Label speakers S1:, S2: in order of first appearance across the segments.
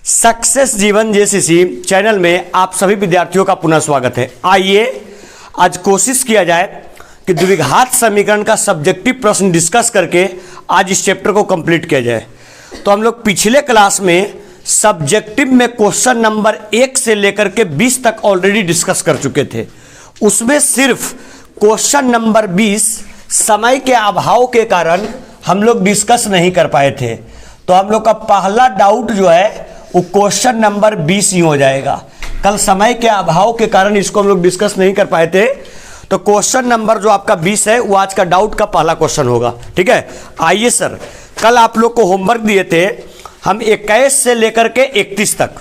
S1: Success जीवन JCC channel में आप सभी विद्यार्थियों का पुनः स्वागत है। आइए आज कोशिश किया जाए कि द्विघात समीकरण का सब्जेक्टिव प्रश्न डिस्कस करके आज इस चैप्टर को कंप्लीट किया जाए। तो हम लोग पिछले क्लास में सब्जेक्टिव में क्वेश्चन नंबर 1 से लेकर के 20 तक ऑलरेडी डिस्कस कर चुके थे। उसमें सिर्फ क्वेश्चन नंबर 20 समय के अभाव के कारण हम लोग डिस्कस नहीं कर पाए थे। तो हम लोग का पहला डाउट जो है वो क्वेश्चन नंबर 20 ही हो जाएगा। कल समय के अभाव के कारण इसको हम लोग डिस्कस नहीं कर पाए थे। तो क्वेश्चन नंबर जो आपका 20 है वो आज का डाउट का पहला क्वेश्चन होगा। ठीक है, आइए सर, कल आप लोग को होमवर्क दिए थे हम 21 से लेकर के 31 तक,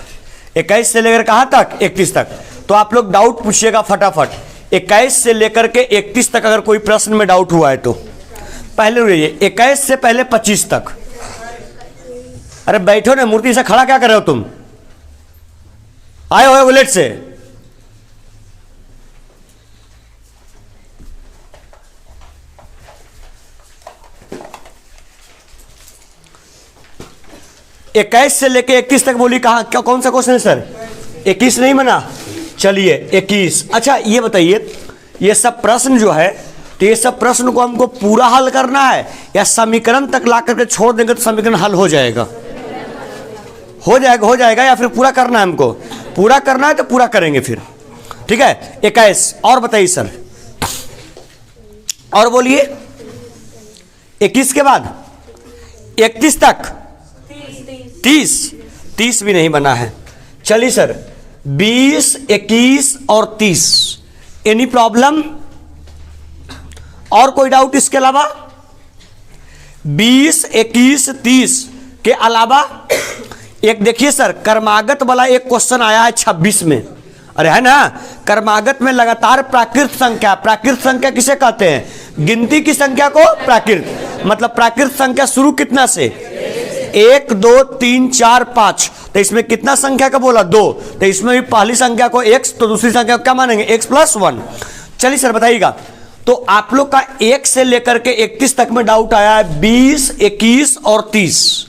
S1: 21 से लेकर कहाँ तक 31 तक। तो आप लोग डाउट पूछिएगा फटाफट। 21 से लेकर के 31 तक अगर कोई प्रश्न में डाउट हुआ है तो पहले रहिए 21 से पहले 25 तक। अरे बैठो ना, मूर्ति से खड़ा क्या कर रहे हो तुम? आए हो बुलेट से? इक्कीस से लेके 31 तक बोली कहा क्या, कौन सा क्वेश्चन है सर? 21 नहीं बना, चलिए 21। अच्छा ये बताइए, ये सब प्रश्न जो है तो ये सब प्रश्न को हमको पूरा हल करना है या समीकरण तक ला करके छोड़ देंगे तो समीकरण हल हो जाएगा? हो जाएगा या फिर पूरा करना है? हमको पूरा करना है तो पूरा करेंगे फिर। ठीक है, 21 और बताइए सर, और बोलिए। 21 के बाद 31 तक 30 भी नहीं बना है। चलिए सर, 20, 21 और 30, एनी प्रॉब्लम? और कोई डाउट इसके अलावा? 20, 21, 30 के अलावा एक देखिए सर, कर्मागत वाला एक क्वेश्चन आया है 26 में। अरे है ना, कर्मागत में लगातार प्राकृत संख्या, प्राकृत संख्या किसे कहते हैं? गिनती की संख्या को प्राकृत, मतलब प्राकृत संख्या शुरू कितना से? 1, 2, 3, 4, 5। तो इसमें कितना संख्या का बोला? 2। तो इसमें भी पहली संख्या को x तो दूसरी संख्या को क्या मानेंगे? x + 1। चलिए सर बताइएगा, तो आप लोग का 1 से लेकर के 31 तक में डाउट आया है 20, 21 और 30।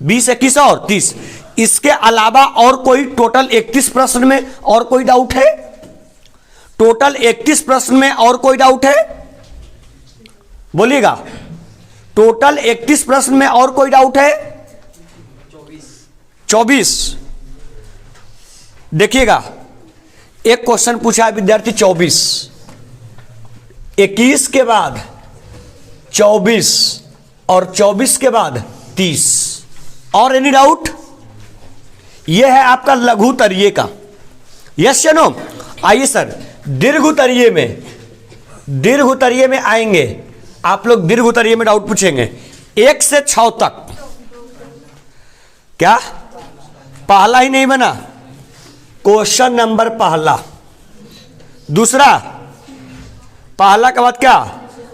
S1: 20, 21 और 30। इसके अलावा और कोई टोटल 31 प्रश्न में और कोई डाउट है? टोटल 31 प्रश्न में और कोई डाउट है? बोलिएगा, टोटल 31 प्रश्न में और कोई डाउट है? 24। देखिएगा, एक क्वेश्चन पूछा है विद्यार्थी 24, 21 के बाद 24 और 24 के बाद 30। और एनी डाउट? यह है आपका लघु तरिये का, यस या नो? आइए सर, दीर्घ तरिये में आएंगे आप लोग। दीर्घ तरिये में डाउट पूछेंगे 1 से 6 तक। क्या पहला ही नहीं बना? क्वेश्चन नंबर पहला, दूसरा, पहला के बाद क्या?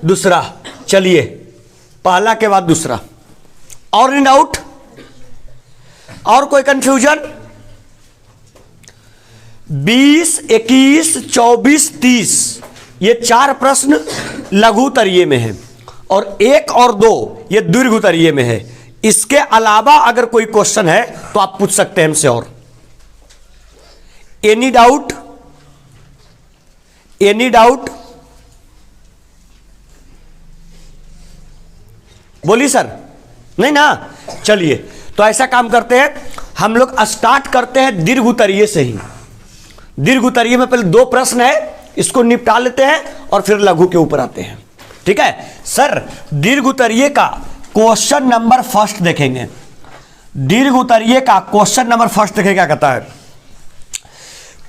S1: दूसरा। चलिए, पहला के बाद दूसरा। और इन डाउट? और कोई कंफ्यूजन? 20, 21, 24, 30 ये 4 प्रश्न लघु तरिये में है और 1 और 2 ये दीर्घ तरिये में है। इसके अलावा अगर कोई क्वेश्चन है तो आप पूछ सकते हैं हमसे। और एनी डाउट? Any doubt? बोलिए सर, नहीं ना? चलिए, तो ऐसा काम करते हैं, हम लोग स्टार्ट करते हैं दीर्घ तरिये से ही। दीर्घ तरिये में पहले 2 प्रश्न है, इसको निपटा लेते हैं और फिर लघु के ऊपर आते हैं। ठीक है सर, दीर्घ तरिये का क्वेश्चन नंबर फर्स्ट देखेंगे। दीर्घ तरिये का क्वेश्चन नंबर फर्स्ट देखेंगे, क्या कहता है?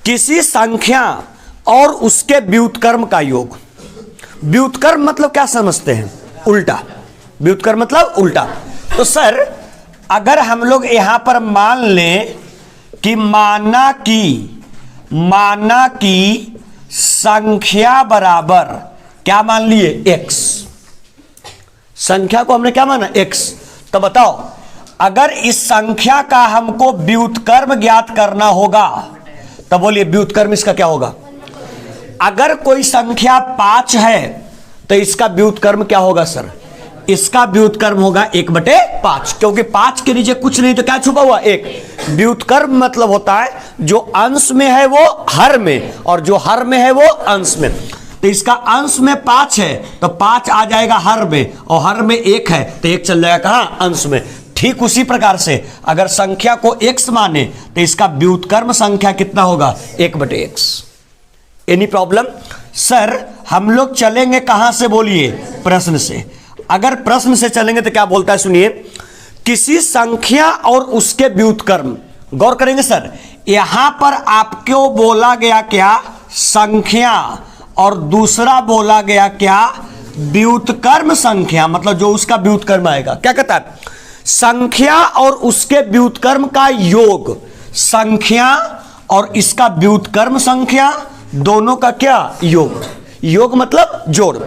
S1: किसी संख्या और उसके व्युत्क्रम का योग। व्युत्क्रम मतलब क्या समझते हैं? उल्टा। व्युत्क्रम मतलब उल्टा। तो सर अगर हम लोग यहां पर मान लें कि माना कि संख्या बराबर क्या मान लिए? x। संख्या को हमने क्या माना? x। तो बताओ, अगर इस संख्या का हमको व्युत्क्रम ज्ञात करना होगा तो बोलिए व्युत्क्रम इसका क्या होगा? अगर कोई संख्या 5 है तो इसका व्युत्क्रम क्या होगा सर? इसका व्युत्क्रम होगा 1/5, क्योंकि 5 के नीचे कुछ नहीं तो क्या छुपा हुआ, 1। व्युत्क्रम मतलब होता है जो अंश में है वो हर में, और जो हर में है वो अंश में। तो इसका अंश में 5 है तो 5 आ जाएगा हर में, और हर में 1 है तो 1 चल जाएगा कहां, अंश में। ठीक उसी प्रकार से अगर संख्या को x माने तो इसका व्युत्क्रम संख्या कितना होगा, 1/x। Any problem? सर हम लोग चलेंगे कहां से बोलिए, प्रश्न से। अगर प्रश्न से चलेंगे तो क्या बोलता है सुनिए, किसी संख्या और उसके व्युत्क्रम, गौर करेंगे सर, यहां पर आपको बोला गया क्या, संख्या, और दूसरा बोला गया क्या, व्युत्क्रम संख्या, मतलब जो उसका व्युत्क्रम आएगा। क्या कहता है, संख्या और उसके व्युत्क्रम का योग, संख्या और इसका व्युत्क्रम संख्या दोनों का क्या, योग। योग मतलब जोड़।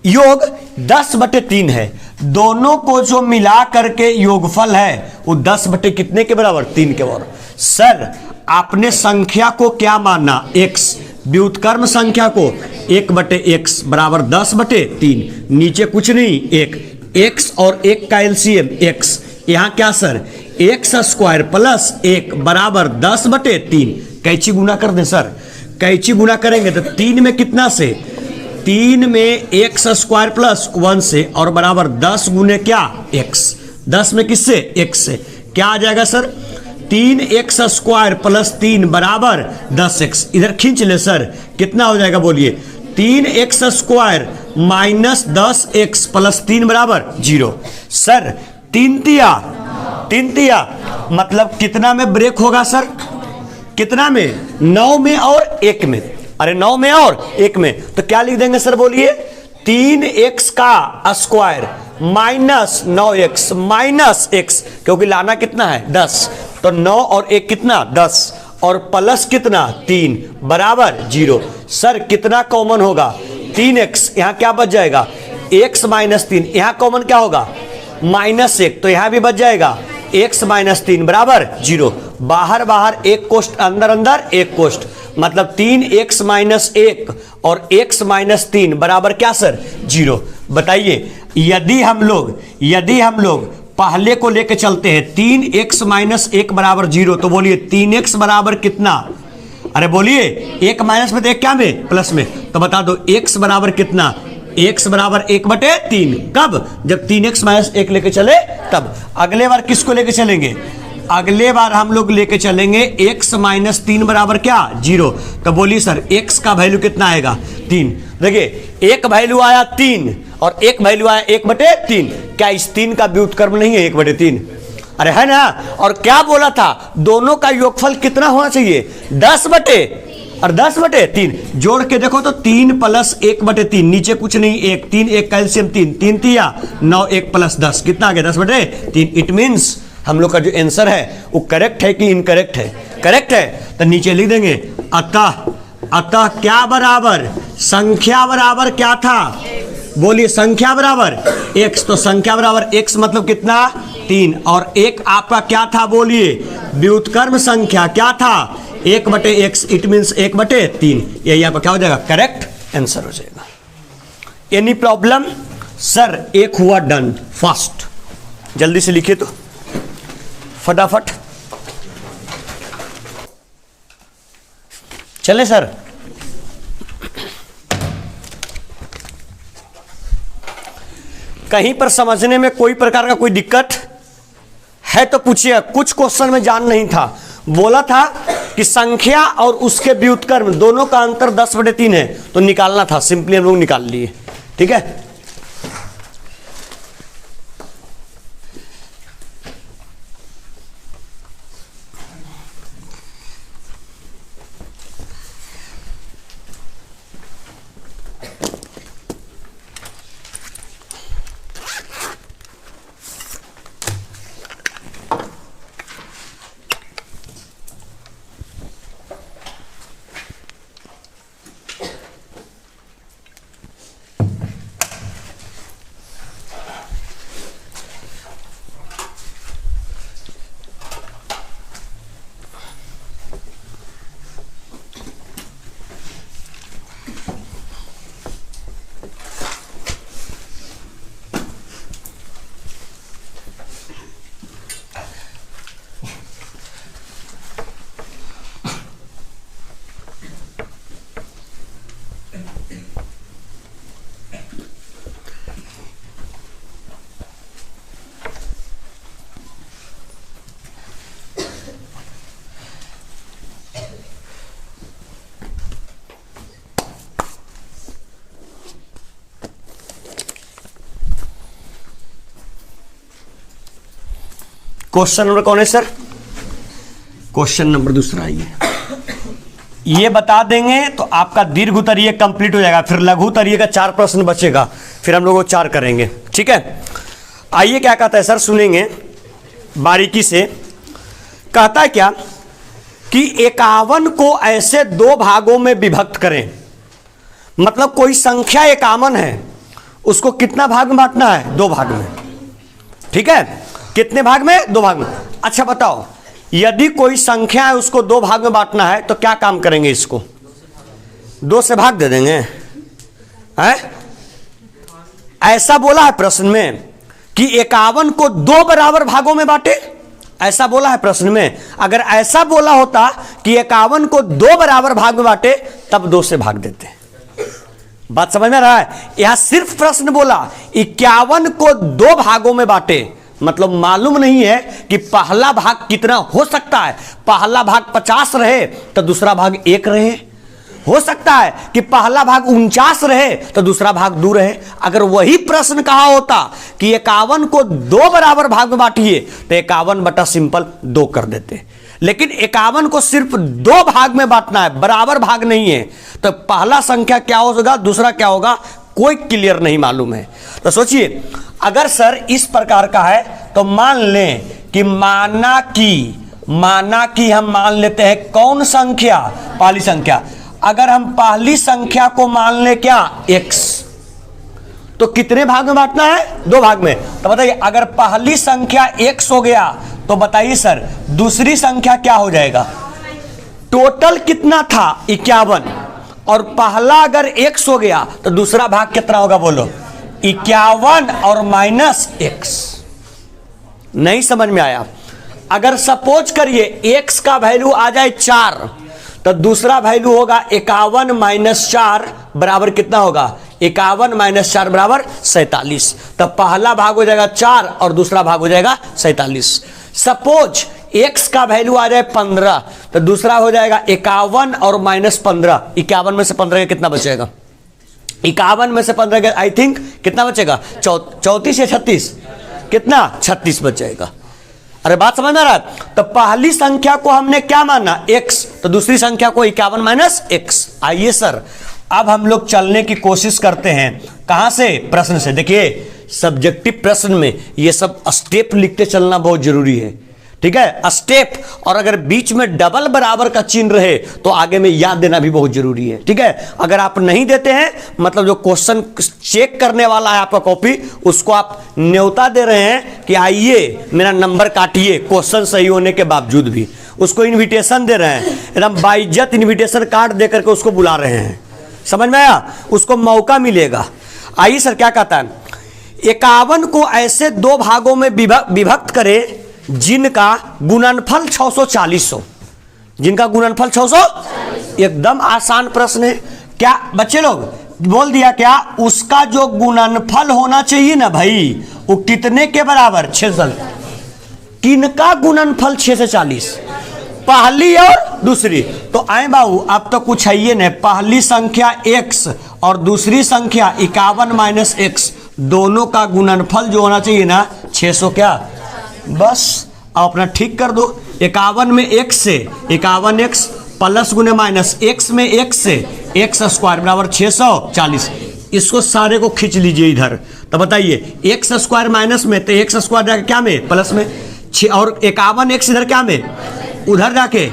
S1: योग 10/3 है, दोनों को जो मिला करके योगफल है वो 10 कितने के बराबर, 3 के बराबर। सर आपने संख्या को क्या माना, x, व्युत्क्रम संख्या को 1/x बराबर 10/3, नीचे कुछ नहीं, 1, x और 1 का एलसीएम x, यहां क्या सर, x² प्लस 1 बराबर 10/3। कैची गुना कर दे सर, कैची गुना करेंगे तो 3 में कितना से, 3 में x² प्लस 1 से, और बराबर 10 गुने क्या, x, 10 में किससे, x से। क्या आ जाएगा सर, 3x² प्लस 3 बराबर 10x। इधर खींच ले सर, कितना हो जाएगा बोलिए, 3x² माइनस 10x प्लस 3 बराबर 0। सर 3 तिया मतलब कितना में ब्रेक होगा सर, कितना में, 9 में और 1 में। अरे 9 में और 1 में, तो क्या लिख देंगे सर बोलिए, 3x का square minus 9x minus x, क्योंकि लाना कितना है 10, तो 9 और 1 कितना 10, और प्लस कितना 3 बराबर 0। सर कितना कॉमन होगा, 3x, यहां क्या बच जाएगा, x माइनस 3, यहां कॉमन क्या होगा, -1, तो यहां भी बच जाएगा x माइनस 3 बराबर 0। बाहर बाहर एक कोष्ठ, अंदर अंदर एक कोष्ठ, मतलब 3x माइनस 1 और x माइनस 3 बराबर क्या सर, 0। बताइए यदि हम लोग पहले को लेके चलते हैं, 3x माइनस 1 बराबर 0, तो बोलिए 3x बराबर कितना, अरे बोलिए 1 माइनस में तो 1 क्या में, प्लस में, तो बता दो x बराबर कितना, x बराबर 1/3। कब, जब 3x माइनस 1 लेके चले तब। अगले बार किसको लेके चलेंगे, अगले बार हम लोग लेके चलेंगे x माइनस 3 बराबर क्या, 0। तो बोलिए सर x का वैल्यू कितना आएगा, 3। देखिए एक वैल्यू आया 3 और एक वैल्यू आया 1/3। क्या इस 3 का व्युत्क्रम नहीं है 1/3, अरे है ना। और क्या बोला था, दोनों का योगफल कितना होना चाहिए, 10/3। जोड़ के देखो तो 3 प्लस 1/3, नीचे कुछ नहीं, 1, 3, 1 का एलसीएम 3, 3 तिया 9, 1 प्लस 10 कितना आ गया, 10/3। इट मीन्स हम लोग का जो आंसर है वो करेक्ट है कि इनकरेक्ट है, करेक्ट है, तो नीचे लिख देंगे अतः क्या बराबर, संख्या बराबर क्या था, बोलिए संख्या बराबर x, तो संख्या बराबर x मतलब कितना, 3, और 1 आपका क्या था बोलिए, व्युत्क्रम संख्या क्या था, 1/x, इट मीन्स 1/3। यही आपका क्या हो जाएगा, करेक्ट आंसर हो जाएगा। Any problem? सर एक हुआ डन, फास्ट, जल्दी से लिखिए तो फटाफट चले सर। कहीं पर समझने में कोई प्रकार का कोई दिक्कत है तो पूछिए। कुछ क्वेश्चन में जान नहीं था, बोला था कि संख्या और उसके व्युत्क्रम दोनों का अंतर 10/3 है, तो निकालना था, सिंपली हम लोग निकाल लिए, ठीक है। क्वेश्चन नंबर कौन है सर? क्वेश्चन नंबर दूसरा ये बता देंगे तो आपका दीर्घ उत्तरीय कंप्लीट हो जाएगा, फिर लघु उत्तरीय का 4 प्रश्न बचेगा, फिर हम लोग वो 4 करेंगे। ठीक है, आइए क्या कहता है सर, सुनेंगे बारीकी से। कहता है क्या कि 51 को ऐसे 2 भागों में विभक्त करें। मतलब कोई संख्या 51 है, उसको कितना भाग में बांटना है? 2 भाग में। ठीक है, कितने भाग में? 2 भाग में। अच्छा बताओ, यदि कोई संख्या है उसको 2 भाग में बांटना है तो क्या काम करेंगे? इसको 2 से भाग दे देंगे हैं? ऐसा बोला है प्रश्न में कि 51 को 2 बराबर भागों में बांटे, ऐसा बोला है प्रश्न में। अगर ऐसा बोला होता कि 51 को 2 बराबर भाग में बांटे तब 2 से भाग देते। बात समझ में आ रहा है? यहां सिर्फ प्रश्न बोला 51 को 2 भागों में बांटे, मतलब मालूम नहीं है कि पहला भाग कितना हो सकता है। पहला भाग 50 रहे तो दूसरा भाग 1 रहे, हो सकता है कि पहला भाग 49 रहे तो दूसरा भाग 2 रहे। अगर वही प्रश्न कहा होता कि 51 को 2 बराबर भाग में बांटिए तो 51 बटा सिंपल 2 कर देते, लेकिन 51 को सिर्फ 2 भाग में बांटना है, बराबर भाग नहीं है। तो पहला संख्या क्या होगा, दूसरा क्या होगा, कोई क्लियर नहीं मालूम है। तो सोचिए, अगर सर इस प्रकार का है तो मान लें कि माना कि हम मान लेते हैं कौन संख्या? पहली संख्या। अगर हम पहली संख्या को मान लें क्या? x, तो कितने भाग में बांटना है? 2 भाग में। तो बताइए, अगर पहली संख्या x हो गया तो बताइए सर दूसरी संख्या क्या हो जाएगा? टोटल कितना था? 51, और पहला अगर x हो गया तो दूसरा भाग कितना होगा? बोलो, 51 और माइनस x। नहीं समझ में आया? अगर सपोज करिए x का वैल्यू आ जाए 4 तो दूसरा वैल्यू होगा 51 माइनस 4 बराबर कितना होगा? 51 माइनस 4 बराबर 47। तो पहला भाग हो जाएगा 4 और दूसरा भाग हो जाएगा 47। सपोज x का वैल्यू आ जाए 15 तो दूसरा हो जाएगा 51 और माइनस 15। 51 में से 15 का कितना बचेगा? 51 में से 15 का आई थिंक कितना बचेगा? 34 या 36? कितना? 36 बचेगा। अरे बात समझ में आ रहा है? तो पहली संख्या को हमने क्या माना? x, तो दूसरी संख्या को 51 माइनस x। आइए सर अब हम लोग चलने की कोशिश करते हैं। कहां से? प्रश्न से। देखिए सब्जेक्टिव प्रश्न में ये सब स्टेप लिखते चलना बहुत जरूरी है। ठीक है, स्टेप, और अगर बीच में डबल बराबर का चिन्ह रहे तो आगे में याद देना भी बहुत जरूरी है। ठीक है, अगर आप नहीं देते हैं मतलब जो क्वेश्चन चेक करने वाला है आपका कॉपी, उसको आप न्योता दे रहे हैं कि आइए मेरा नंबर काटिए, क्वेश्चन सही होने के बावजूद भी उसको इन्विटेशन दे रहे हैं, एकदम बाइज्जत इन्विटेशन कार्ड दे करके उसको बुला रहे हैं। समझ में आया? उसको मौका मिलेगा। आइए सर क्या कहता है, 51 को ऐसे 2 भागों में विभक्त करें जिनका गुणनफल 640 हो। जिनका गुणनफल 640। एकदम आसान प्रश्न है। क्या बच्चे लोग बोल दिया क्या? उसका जो गुणनफल होना चाहिए ना भाई, वो कितने के बराबर? 6 से। किनका गुणनफल 6 से 40? पहली और दूसरी। तो आए बाबू अब तो कुछ है ये नहीं, पहली संख्या x और दूसरी संख्या 51 माइनस x, दोनों का गुणनफल जो होना चाहिए ना 600 क्या? बस आप अपना ठीक कर दो। 51 में x से 51x प्लस गुने माइनस x में x से x स्क्वायर बराबर 640। इसको सारे को खींच लीजिए इधर। तो बताइए x स्क्वायर माइनस में तो x स्क्वायर जाके क्या में? प्लस में। और 51x इधर क्या में? उधर जाके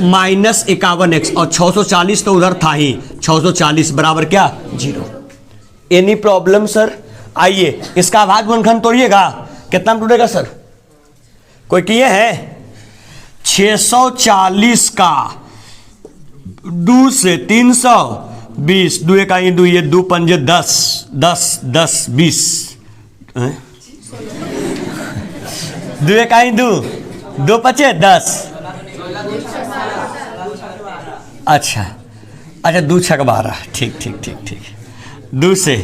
S1: माइनस 51x, और 640 तो उधर था ही। 640 बराबर क्या? 0। Any problem sir? आइए इसका अभाज्य गुणनखंड तोड़िएगा, कितना में टूटेगा सर? कोई किए हैं? 640 का 2 से 320, 2 इकाई 2, ये 2 पंजे 10, 10 10 20, 2 इकाई 2, 2 पचे 10। अच्छा 2 छक 12, ठीक ठीक ठीक ठीक। 2 से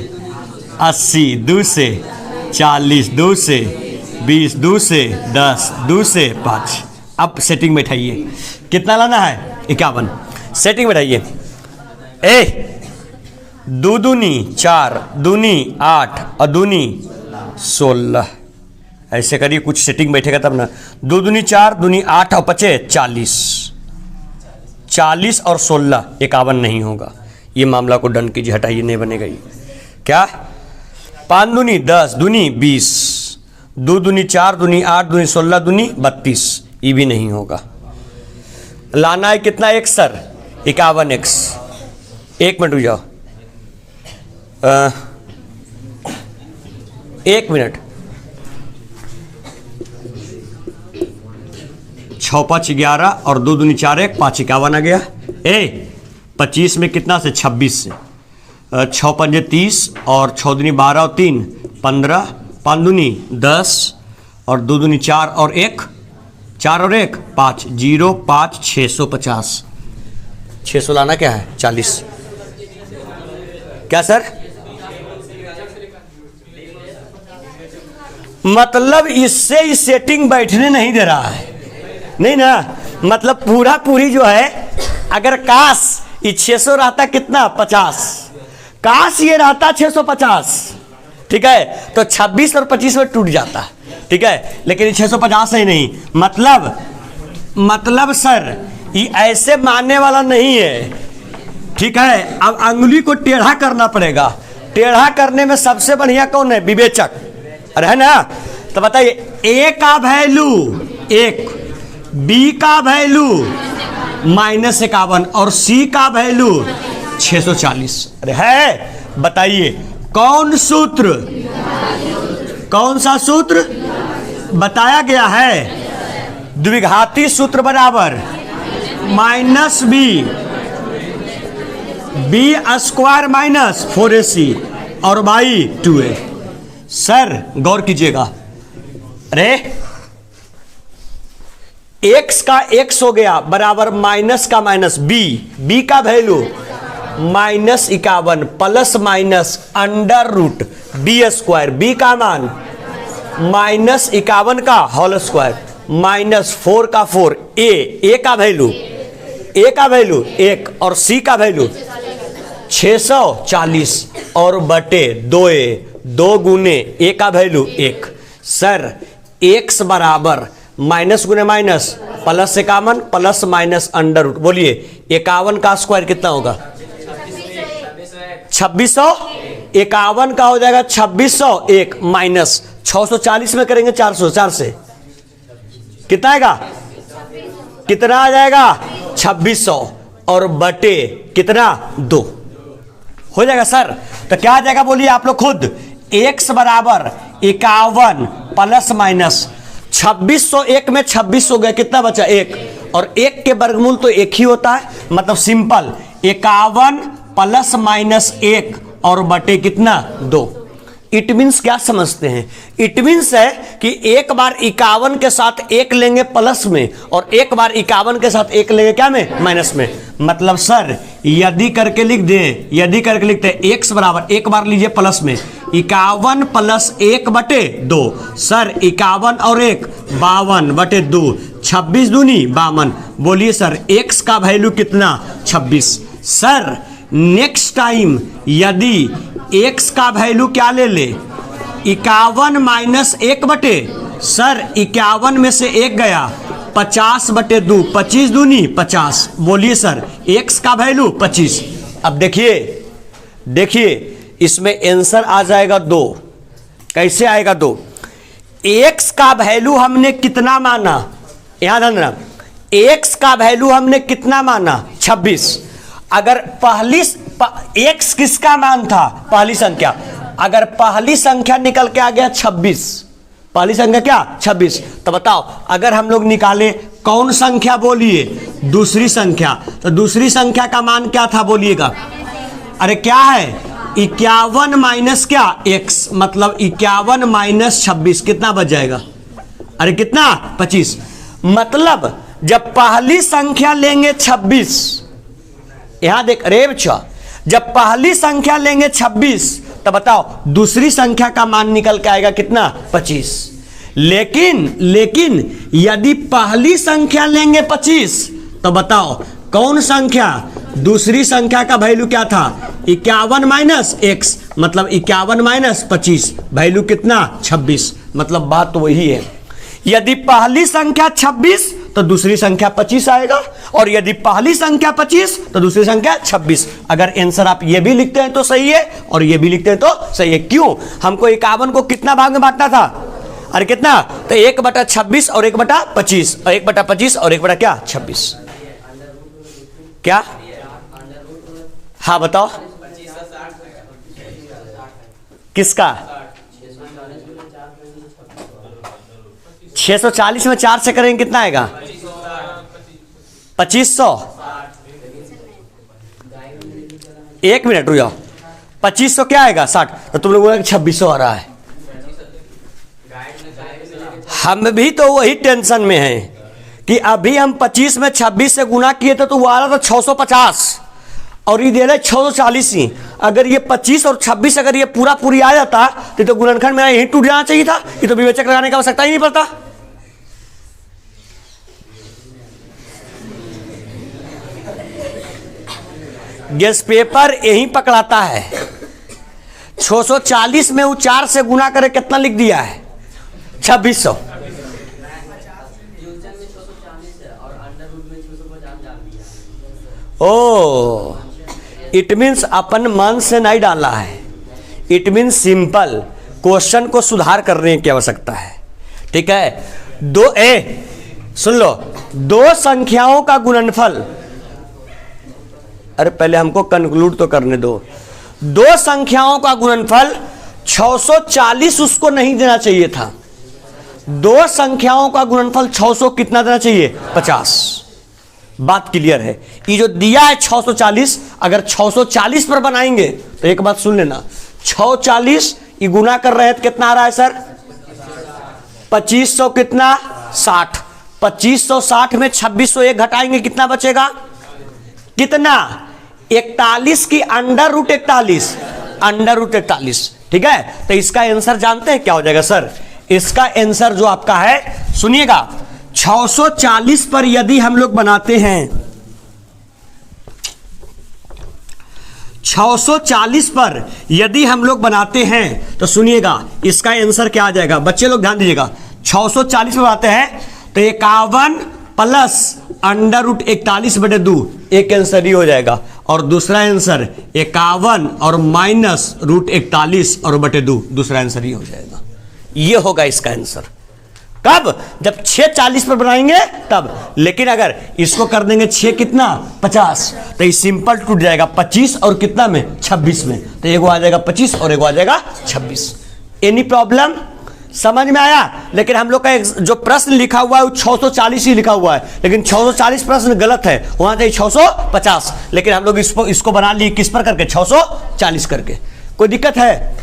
S1: 80, 2 से 40, 2 से 20, 2 से 10, 2 से 5। अब सेटिंग बैठाइए, कितना लाना है? 51। सेटिंग बैठाइए। ए 2 दूनी 4, दूनी 8 और दूनी 16 ऐसे करिए, कुछ सेटिंग बैठेगा तब ना। 2 दूनी 4, दूनी 8 और 5 40, 40 और 16 51 नहीं होगा। ये मामला को डन कीजिए, हटाइए, नहीं बनेगा ये। क्या 5 दूनी 10, दूनी 20, 2 दूनी 4, दूनी 8, दूनी 16, दूनी 32, ये भी नहीं होगा। लाना है कितना x सर? 51x। 1 मिनट रुक जाओ, 1 मिनट। 6 5 11 और 2 दूनी 4 1 5 51 आ गया। 25 में कितना से? 26 से। 6 5 30 और 6 दूनी 12 और 3 15, 5 दूनी 10 और 2 दूनी 4 और 1 4 और 1 5 0 5 650। 600 लाना क्या है? 40। क्या सर? मतलब इससे इस सेटिंग बैठने नहीं दे रहा है, नहीं ना। मतलब पूरा पूरी जो है, अगर काश ये 600 रहता कितना 50, काश ये रहता 650, ठीक है, तो 26 और 25 में टूट जाता, ठीक है। लेकिन ये 650 ही नहीं, मतलब सर ये ऐसे मानने वाला नहीं है, ठीक है। अब अंगुली को टेढ़ा करना पड़ेगा। टेढ़ा करने में सबसे बढ़िया कौन है? विवेचक, अरे है ना। तो बताइए, ए का वैल्यू 1, बी का वैल्यू -51 और सी का वैल्यू 640। अरे है, बताइए कौन सूत्र, कौन सा सूत्र बताया गया है? द्विघाती सूत्र बराबर -b² - 4ac और बाई 2a। सर गौर कीजिएगा, अरे x का x हो गया बराबर माइनस का माइनस b का value -51 plus minus √ b², b का मान -51 का होल स्क्वायर -4 का 4, a का वैल्यू 1 और c का वैल्यू 640 और बटे 2a, 2 गुने a का वैल्यू 1। सर x बराबर माइनस गुने माइनस प्लस 51 प्लस माइनस √ बोलिए 51 का स्क्वायर कितना होगा? 2600। 51 का हो जाएगा 2601 माइनस 640 में करेंगे 400 से कितना आएगा? कितना आ जाएगा? 2600 और बटे कितना 2 हो जाएगा सर। तो क्या आ जाएगा बोलिए आप लोग खुद? x बराबर 51 प्लस माइनस 2601 में 26 हो गया, कितना बचा? 1 और 1 के वर्गमूल तो 1 ही होता है, मतलब सिंपल 51 प्लस माइनस 1 और बटे कितना 2। इट मीन्स क्या समझते हैं? इट मीन्स है कि एक बार 51 के साथ 1 लेंगे प्लस में और एक बार 51 के साथ 1 लेंगे क्या में? माइनस में। मतलब सर यदि करके लिख दे, यदि करके लिखते हैं x बराबर, एक बार लीजिए प्लस में 51 प्लस 1 बटे 2। सर 51 और 1 52 बटे 2, 26 दूनी 52। बोलिए सर x का वैल्यू कितना? 26। सर नेक्स्ट टाइम यदि x का वैल्यू क्या ले ले? 51 माइनस 1 बटे, सर 51 में से 1 गया 50 बटे 2, 25 दूनी 50। बोलिए सर x का वैल्यू 25। अब देखिए इसमें आंसर आ जाएगा 2। कैसे आएगा 2? x का वैल्यू हमने कितना माना? यहां ध्यान देना, x का वैल्यू हमने कितना माना? 26। अगर पहली x किसका मान था? पहली संख्या। अगर पहली संख्या निकल के आ गया 26, पहली संख्या क्या? 26, तो बताओ अगर हम लोग निकाले कौन संख्या? बोलिए दूसरी संख्या। तो दूसरी संख्या का मान क्या था बोलिएगा? अरे क्या है? 51 माइनस क्या? x, मतलब 51 माइनस 26 कितना बच जाएगा? अरे कितना? 25। मतलब जब पहली संख्या लेंगे 26, यहां देख रे बच्चा, जब पहली संख्या लेंगे 26 तो बताओ दूसरी संख्या का मान निकल के आएगा कितना? 25। लेकिन यदि पहली संख्या लेंगे 25 तो बताओ कौन संख्या दूसरी संख्या का वैल्यू क्या था 51 माइनस x, मतलब 51 माइनस 25, वैल्यू कितना 26, मतलब बात तो वही है। यदि पहली संख्या 26 तो दूसरी संख्या 25 आएगा, और यदि पहली संख्या 25 तो दूसरी संख्या 26। अगर आंसर आप ये भी लिखते हैं तो सही है और ये भी लिखते हैं तो सही है। क्यों? हमको 51 को कितना भाग में बांटना था? अरे कितना? तो 1/26 और 1/25 और 1/25 और 1 क्या 26। क्या? हाँ बताओ किसका? 640 में 4 से करेंगे कितना आएगा? 2500। 1 मिनट रुक जाओ, 2500 क्या आएगा 60, तो तुम लोग बोला कि 2600 आ रहा है। हम भी तो वही टेंशन में हैं कि अभी हम 25 में 26 से गुना किए थे तो वो आ रहा था 650 और ये दे रहे 640 ही। अगर ये 25 और 26 अगर ये पूरा पूरी आ जाता तो गुणनखंड मेरा यही टूट जाना चाहिए था। ये तो विवेचक लगाने की आवश्यकता ही नहीं पड़ता। गेस पेपर यही पकड़ाता है। 640 में वो 4 से गुना करे कितना लिख दिया है? 2600। ओ, इट मीन्स अपन मन से नहीं डाला है। इट मीन्स सिंपल क्वेश्चन को सुधार करने की आवश्यकता है। ठीक है, सुन लो, दो संख्याओं का गुणनफल, अरे पहले हमको कंक्लूड तो करने दो। दो संख्याओं का गुणनफल 640 उसको नहीं देना चाहिए था। दो संख्याओं का गुणनफल 600 कितना देना चाहिए? 50। बात क्लियर है। ये जो दिया है 640, अगर 640 पर बनाएंगे तो एक बात सुन लेना, 640 ये गुना कर रहे हैं तो कितना आ रहा है सर? 2500 कितना 60। 2560 में 2601 घटाएंगे कितना बचेगा? कितना? 41 की अंडर रूट 41, अंडर रूट 41। ठीक है, तो इसका आंसर जानते हैं क्या हो जाएगा सर? इसका आंसर जो आपका है सुनिएगा, 640 पर यदि हम लोग बनाते हैं, 640 पर यदि हम लोग बनाते हैं तो सुनिएगा इसका आंसर क्या आ जाएगा। बच्चे लोग ध्यान दीजिएगा, 640 पर बनाते हैं तो 51 प्लस अंडर रूट 41/2, एक आंसर ही हो जाएगा। और दूसरा आंसर 51 और माइनस रूट 41 और बटे 2, दूसरा आंसर ही हो जाएगा। ये होगा इसका आंसर। कब? जब 640 पर बनाएंगे तब। लेकिन अगर इसको कर देंगे 6 कितना 50, तो ये सिंपल टूट जाएगा 25 और कितना में 26 में, तो एगो आ जाएगा 25 और एगो आ जाएगा 26। Any problem? समझ में आया? लेकिन हम लोग का जो प्रश्न लिखा हुआ है वो 640 ही लिखा हुआ है, लेकिन 640 प्रश्न गलत है, वहां से 650, लेकिन हम लोग इसको बना लिए किस पर करके? 640 करके। कोई दिक्कत है?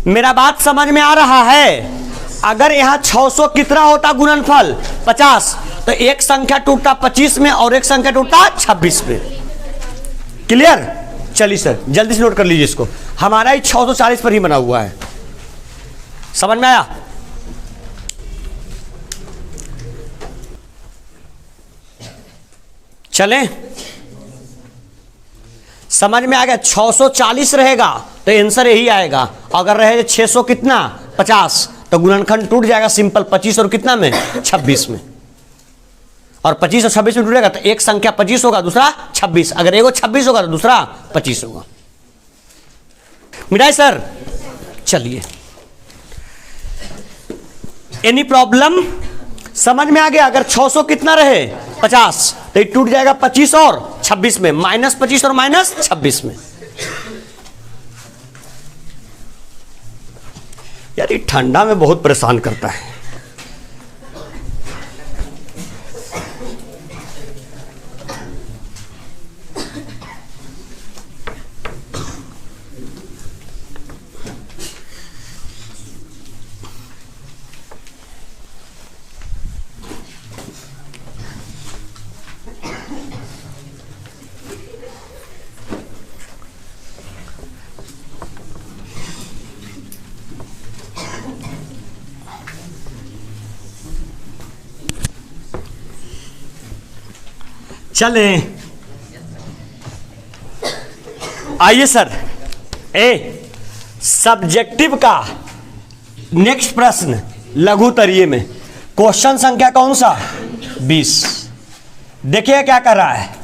S1: मेरा बात समझ में आ रहा है? अगर यहां 600 कितना होता गुणनफल 50, तो एक संख्या टूटता 25 में और एक संख्या टूटता 26 में। क्लियर? चलिए सर जल्दी से नोट कर लीजिए इसको, हमारा ही 640 पर ही बना हुआ है। समझ में आया? चलें, समझ में आ गया? 640 रहेगा तो आंसर यही आएगा। अगर रहे 600 कितना 50, तो गुणनखंड टूट जाएगा सिंपल 25 और कितना में 26 में, और 25 और 26 में टूटेगा तो एक संख्या 25 होगा दूसरा 26। अगर एगो 26 होगा तो दूसरा 25 होगा। मिटाए सर? चलिए, एनी प्रॉब्लम? समझ में आ गया? अगर 600 कितना रहे 50, तो ये टूट जाएगा 25 और 26 में, माइनस 25 और माइनस 26 में। यार ये ठंडा में बहुत परेशान करता है। चलें, आइए सर, सब्जेक्टिव का नेक्स्ट प्रश्न लघुतरीय में क्वेश्चन संख्या कौन सा 20। देखिए क्या कर रहा है,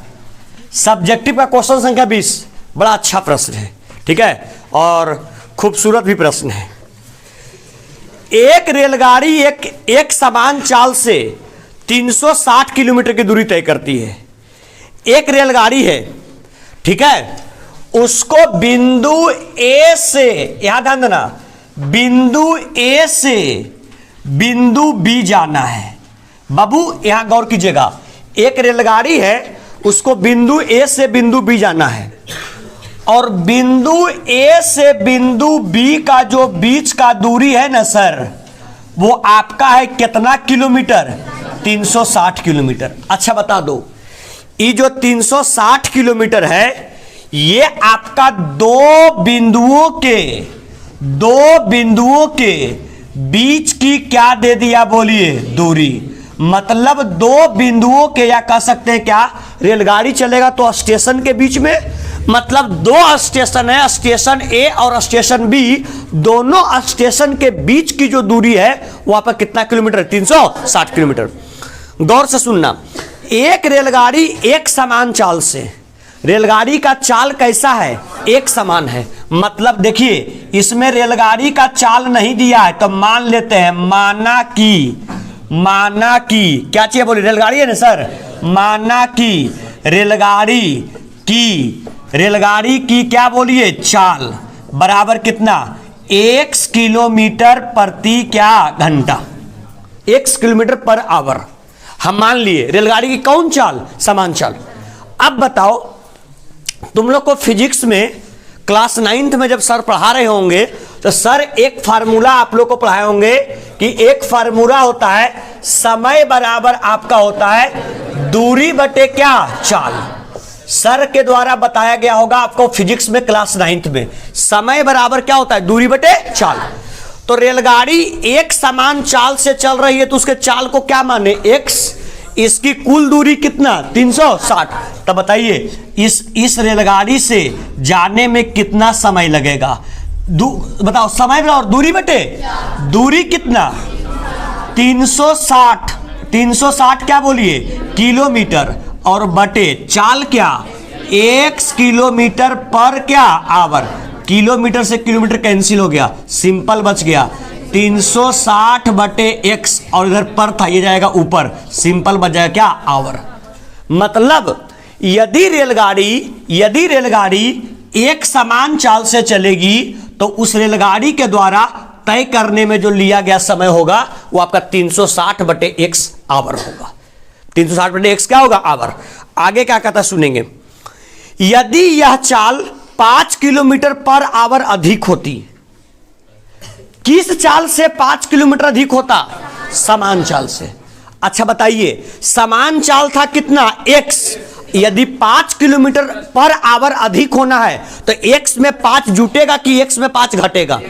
S1: सब्जेक्टिव का क्वेश्चन संख्या 20 बड़ा अच्छा प्रश्न है, ठीक है, और खूबसूरत भी प्रश्न है। एक रेलगाड़ी एक समान चाल से 360 किलोमीटर की दूरी तय करती है। एक रेलगाड़ी है, ठीक है, उसको बिंदु ए से, यहां ध्यान देना, बिंदु ए से बिंदु बी जाना है। बाबू यहां गौर कीजिएगा, एक रेलगाड़ी है, उसको बिंदु ए से बिंदु बी जाना है, और बिंदु ए से बिंदु बी का जो बीच का दूरी है ना सर, वो आपका है कितना किलोमीटर, 360 किलोमीटर। अच्छा बता दो, ये जो 360 किलोमीटर है, ये आपका दो बिंदुओं के बीच की क्या दे दिया बोलिए, दूरी। मतलब दो बिंदुओं के, या कह सकते हैं क्या, रेलगाड़ी चलेगा तो स्टेशन के बीच में, मतलब दो स्टेशन है, स्टेशन ए और स्टेशन बी, दोनों स्टेशन के बीच की जो दूरी है वहां पर कितना किलोमीटर, 360 किलोमीटर। गौर से सुनना, एक रेलगाड़ी एक समान चाल से, रेलगाड़ी का चाल कैसा है, एक समान है। मतलब देखिए, इसमें रेलगाड़ी का चाल नहीं दिया है, तो मान लेते हैं माना की क्या चाहिए बोलिए, रेलगाड़ी है ना सर, माना की रेलगाड़ी की क्या बोलिए, चाल बराबर कितना, x किलोमीटर प्रति क्या घंटा, x किलोमीटर पर आवर। हम मान लिए रेलगाड़ी की कौन चाल, समान चाल। अब बताओ, तुम लोग को फिजिक्स में क्लास 9th में जब सर पढ़ा रहे होंगे तो सर एक फार्मूला आप लोग को पढ़ाए होंगे कि एक फार्मूला होता है, समय बराबर आपका होता है दूरी बटे क्या, चाल। सर के द्वारा बताया गया होगा आपको फिजिक्स में क्लास 9th में, समय बराबर क्या होता है, दूरी बटे चाल। तो रेलगाड़ी एक समान चाल से चल रही है तो उसके चाल को क्या माने, x, इसकी कुल दूरी कितना, 360। तब बताइए इस रेलगाड़ी से जाने में कितना समय लगेगा, बताओ, समय और दूरी बटे, दूरी कितना, 360 क्या बोलिए किलोमीटर, और बटे चाल क्या, x किलोमीटर पर क्या आवर। किलोमीटर से किलोमीटर कैंसिल हो गया, सिंपल बच गया, 360 बटे x, और इधर पर था, ये जाएगा ऊपर, सिंपल बच जाएगा क्या, आवर। मतलब यदि रेलगाड़ी एक समान चाल से चलेगी तो उस रेलगाड़ी के द्वारा तय करने में जो लिया गया समय होगा वो आपका 360 बटे x आवर होगा। 360 बटे x क्या होगा, आवर। आगे क्या कहता सुनेंगे, यदि यह चाल 5 किलोमीटर पर आवर अधिक होती, किस चाल से 5 किलोमीटर अधिक होता, समान चाल से। अच्छा बताइए, समान चाल था कितना, x, यदि 5 किलोमीटर पर आवर अधिक होना है तो x में 5 जुटेगा कि x में 5 घटेगा,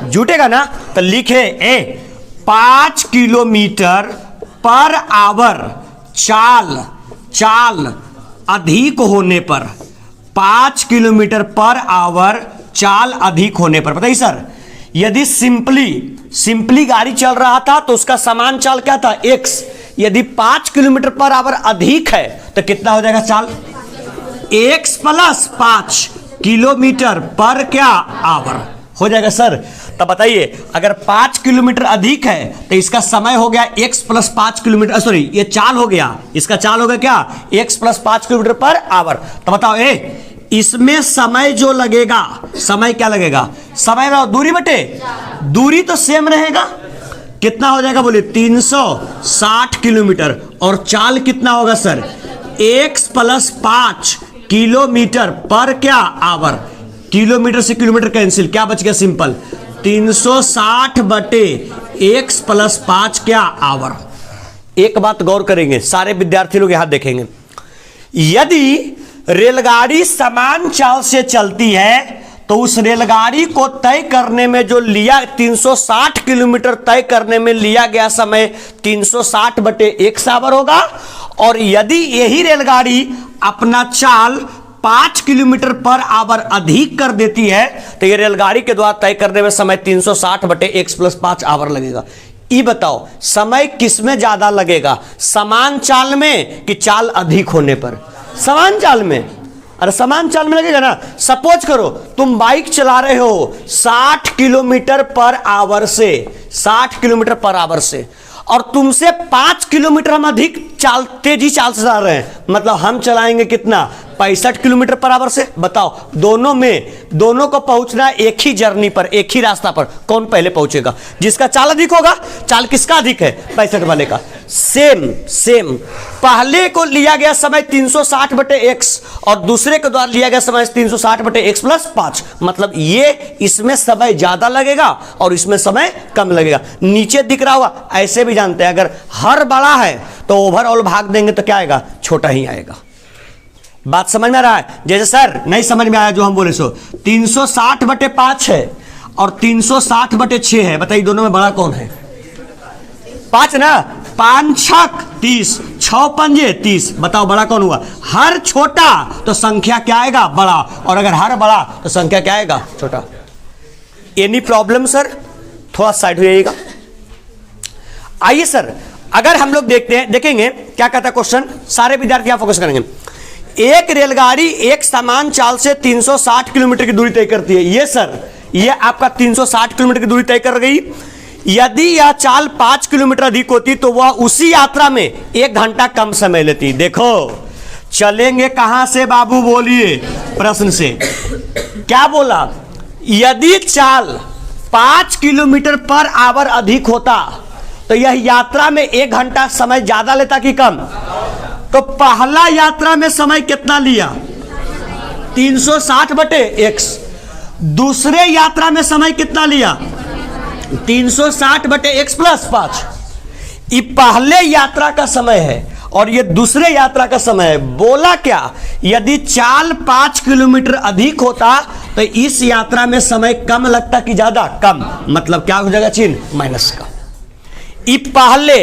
S1: जुटेगा ना। तो लिखे 5 किलोमीटर पर आवर चाल अधिक होने पर, 5 किलोमीटर पर आवर चाल अधिक होने पर, बताइए सर, यदि सिंपली गाड़ी चल रहा था तो उसका समान चाल क्या था, x। यदि 5 किलोमीटर पर आवर अधिक है तो कितना हो जाएगा चाल, x प्लस 5 किलोमीटर पर क्या आवर हो जाएगा सर। तब बताइए, अगर 5 किलोमीटर अधिक है तो इसका समय हो गया x प्लस 5 किलोमीटर, सॉरी ये चाल हो गया, इसका चाल हो गया क्या, x plus 5 kilometre per hour. तो बताओ इसमें समय जो लगेगा, समय क्या लगेगा, समय और दूरी बटे, दूरी तो सेम रहेगा, कितना हो जाएगा बोलिए, 360 किलोमीटर, और चाल कितना होगा सर, x प्लस 5 किलोमीटर पर क्या आवर। किलोमीटर से किलोमीटर कैंसिल, क्या बच गया, सिंपल, 360 बटे x प्लस 5 क्या आवर। एक बात गौर करेंगे, सारे विद्यार्थी लोग यहां देखेंगे, यदि रेलगाड़ी समान चाल से चलती है तो उस रेलगाड़ी को तय करने में जो लिया 360 किलोमीटर तय करने में लिया गया समय 360 बटे 1 आवर होगा। और यदि यही रेलगाड़ी अपना चाल 5 किलोमीटर पर आवर अधिक कर देती है तो ये रेलगाड़ी के द्वारा तय करने में समय 360/x + 5 आवर लगेगा। ये बताओ समय किसमें ज्यादा लगेगा, समान चाल में कि चाल अधिक होने पर? समान चाल में। अरे समान चाल में लगेगा ना। सपोज करो तुम बाइक चला रहे हो 60 किलोमीटर पर आवर से, 60 किलोमीटर पर आवर से, और तुमसे 5 किलोमीटर हम अधिक तेजी चाल से चला रहे हैं, मतलब हम चलाएंगे कितना, 65 किलोमीटर पर आवर से। बताओ दोनों को पहुंचना एक ही जर्नी पर, एक ही रास्ता पर, कौन पहले पहुंचेगा? जिसका चाल अधिक होगा। चाल किसका अधिक है? 65 वाले का। सेम पहले को लिया गया समय 360/x और दूसरे के द्वारा लिया गया समय 360/x + 5, मतलब ये इसमें समय ज्यादा लगेगा और इसमें समय कम लगेगा। नीचे दिख रहा होगा, ऐसे भी जानते हैं अगर हर बड़ा है तो ओवरऑल भाग देंगे तो क्या आएगा, छोटा ही आएगा। बात समझ में आ रहा है? जैसे सर नहीं समझ में आया जो हम बोले सो, 360/5 है और 360/6 है, बताइए दोनों में बड़ा कौन है? 5 ना। 5 छक 30, 6 पंजे 30, बताओ बड़ा कौन हुआ? हर छोटा तो संख्या क्या आएगा, बड़ा, और अगर हर बड़ा तो संख्या क्या आएगा, छोटा। Any problem sir? थोड़ा साइड हो जाइएगा। आइए सर, अगर हम लोग देखेंगे क्या कहता है क्वेश्चन, सारे विद्यार्थी यहां फोकस करेंगे। एक रेलगाड़ी एक समान चाल से 360 किलोमीटर की दूरी तय करती है। ये सर, ये आपका 360 किलोमीटर की दूरी तय कर गई। यदि यह चाल 5 किलोमीटर अधिक होती तो वह उसी यात्रा में 1 घंटा कम समय लेती। देखो चलेंगे कहां से बाबू, बोलिए प्रश्न से। क्या बोला? यदि चाल 5 किलोमीटर पर आवर अधिक होता तो यह यात्रा में 1 घंटा समय ज्यादा लेता कि कम? तो पहला यात्रा में समय कितना लिया, 360/x। दूसरे यात्रा में समय कितना लिया, 360/x + 5। ये पहले यात्रा का समय है और ये दूसरे यात्रा का समय है। बोला क्या? यदि चाल 5 किलोमीटर अधिक होता तो इस यात्रा में समय कम लगता कि ज्यादा, कम, मतलब क्या हो जाएगा, चिन्ह माइनस का। ये पहले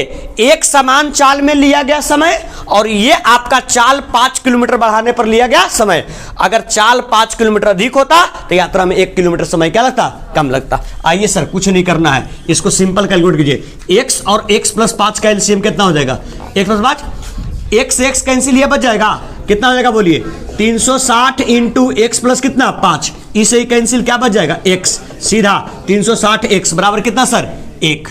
S1: एक समान चाल में लिया गया समय और ये आपका चाल 5 किलोमीटर बढ़ाने पर लिया गया समय। अगर चाल 5 किलोमीटर अधिक होता तो यात्रा में 1 किलोमीटर समय क्या लगता, कम लगता। आइए सर, कुछ नहीं करना है, इसको सिंपल कैलकुलेट कीजिए। x और x + 5 का एलसीएम कितना हो जाएगा, x + 5। x से x कैंसिल, ये बच जाएगा, कितना हो जाएगा बोलिए, 360 × x + कितना, 5। इसे ही कैंसिल, क्या बच जाएगा, x। सीधा 360x बराबर कितना सर, 1।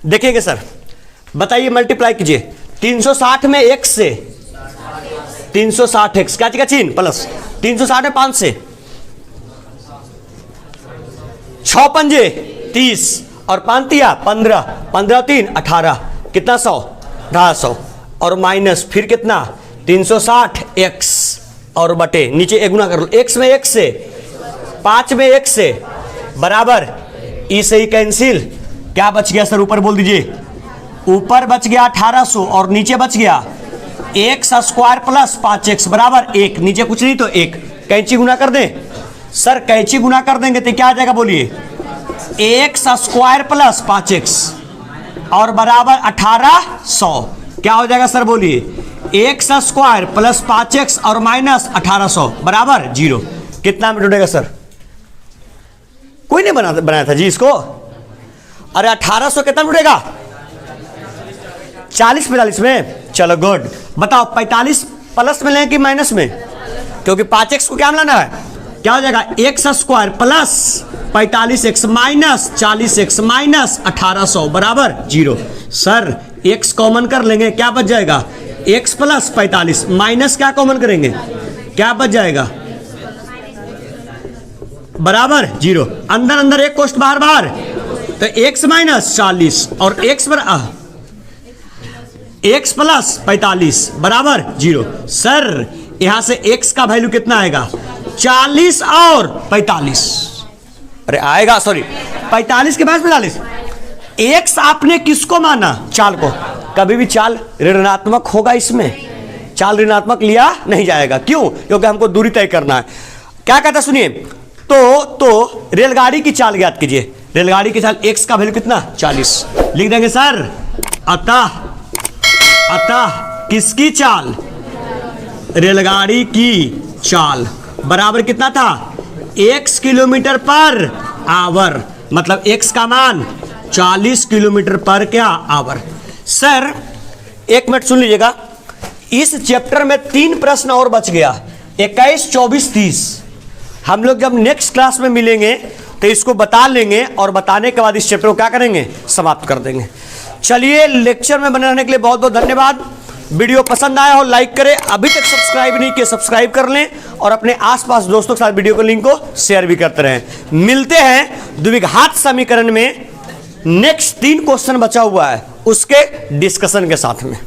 S1: देखेंगे सर, बताइए मल्टीप्लाई कीजिए। 360 में x से 360x, क्या चीज का चिन्ह प्लस, 360 में 5 से 6 पंजे 30 और 5 तिया 15, 15 3 18, कितना 100, 1800 और माइनस फिर कितना 360x और बटे नीचे एक गुना कर लो, x में x से 5 में x से बराबर ई से ही कैंसिल, क्या बच गया सर ऊपर बोल दीजिए, ऊपर बच गया 1800 और नीचे बच गया x² + 5x बराबर 1, नीचे कुछ नहीं तो 1। कैंची गुना कर दें सर, कैंची गुना कर देंगे तो क्या आ जाएगा बोलिए, x² + 5x और बराबर 1800, क्या हो जाएगा सर बोलिए, x² + 5x और माइनस 1800 बराबर 0। कितना में टूटेगा सर, कोई नहीं बनाया था जी इसको। अरे 1800 कितना टूटेगा, 40-45 में, चलो गुड। बताओ 45 प्लस में लें कि माइनस में, क्योंकि 5x को क्या मिलाना है, क्या हो जाएगा x² + 45x minus 40x minus 1800 बराबर 0। सर x कॉमन कर लेंगे, क्या बच जाएगा, x + 45 माइनस क्या कॉमन करेंगे, क्या बच जाएगा बराबर 0। अंदर अंदर एक कोष्ठ बाहर बाहर, तो x - 40 और x + 45 बराबर 0। सर यहां से x का वैल्यू कितना आएगा, 40 और 45, अरे आएगा सॉरी 45 के बाद 45। x आपने किसको माना, चाल को। कभी भी चाल ऋणात्मक होगा, इसमें चाल ऋणात्मक लिया नहीं जाएगा, क्यों, क्योंकि हमको दूरी तय करना है। क्या कहता सुनिए, तो रेलगाड़ी की चाल ज्ञात कीजिए। रेलगाड़ी की चाल x का वैल्यू कितना 40 लिख देंगे सर। अतः किसकी चाल, रेलगाड़ी की चाल बराबर कितना था x किलोमीटर पर आवर, मतलब x का मान 40 किलोमीटर पर क्या आवर। सर एक मिनट सुन लीजिएगा, इस चैप्टर में 3 प्रश्न और बच गया 21, 24, 30। हम लोग जब नेक्स्ट क्लास में मिलेंगे तो इसको बता लेंगे और बताने के बाद इस चैप्टर को क्या करेंगे, समाप्त कर देंगे। चलिए लेक्चर में बने रहने के लिए बहुत बहुत धन्यवाद। वीडियो पसंद आया हो लाइक करें, अभी तक सब्सक्राइब नहीं किए सब्सक्राइब कर लें और अपने आसपास दोस्तों के साथ वीडियो को लिंक को शेयर भी करते रहें। मिलते हैं द्विघात समीकरण में, नेक्स्ट 3 क्वेश्चन बचा हुआ है उसके डिस्कशन के साथ में।